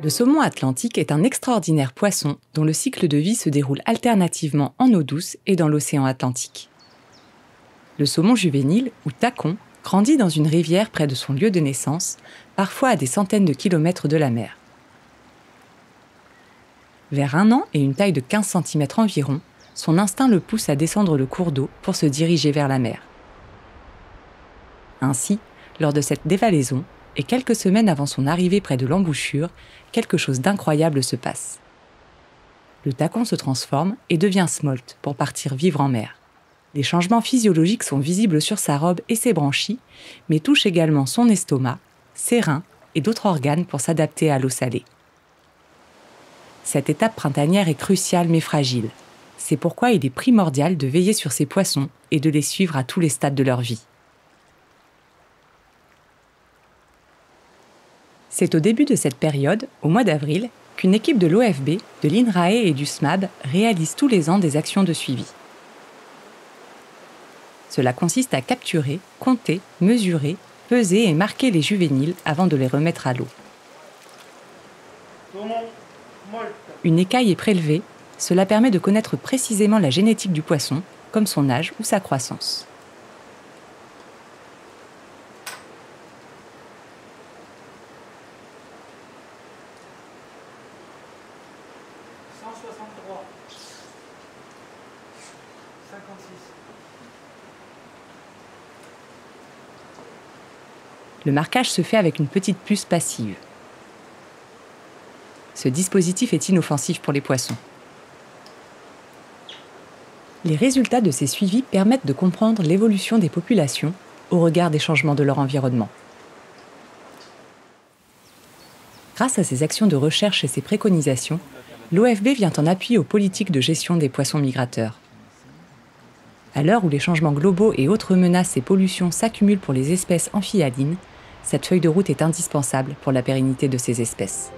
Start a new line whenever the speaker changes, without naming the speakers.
Le saumon atlantique est un extraordinaire poisson dont le cycle de vie se déroule alternativement en eau douce et dans l'océan Atlantique. Le saumon juvénile, ou tacon, grandit dans une rivière près de son lieu de naissance, parfois à des centaines de kilomètres de la mer. Vers 1 an et une taille de 15 cm environ, son instinct le pousse à descendre le cours d'eau pour se diriger vers la mer. Ainsi, lors de cette dévalaison, et quelques semaines avant son arrivée près de l'embouchure, quelque chose d'incroyable se passe. Le tacon se transforme et devient smolt pour partir vivre en mer. Des changements physiologiques sont visibles sur sa robe et ses branchies, mais touchent également son estomac, ses reins et d'autres organes pour s'adapter à l'eau salée. Cette étape printanière est cruciale mais fragile. C'est pourquoi il est primordial de veiller sur ces poissons et de les suivre à tous les stades de leur vie. C'est au début de cette période, au mois d'avril, qu'une équipe de l'OFB, de l'INRAE et du SMAB réalise tous les ans des actions de suivi. Cela consiste à capturer, compter, mesurer, peser et marquer les juvéniles avant de les remettre à l'eau. Une écaille est prélevée, cela permet de connaître précisément la génétique du poisson, comme son âge ou sa croissance. Le marquage se fait avec une petite puce passive. Ce dispositif est inoffensif pour les poissons. Les résultats de ces suivis permettent de comprendre l'évolution des populations au regard des changements de leur environnement. Grâce à ces actions de recherche et ces préconisations, l'OFB vient en appui aux politiques de gestion des poissons migrateurs. À l'heure où les changements globaux et autres menaces et pollutions s'accumulent pour les espèces amphihalines, cette feuille de route est indispensable pour la pérennité de ces espèces.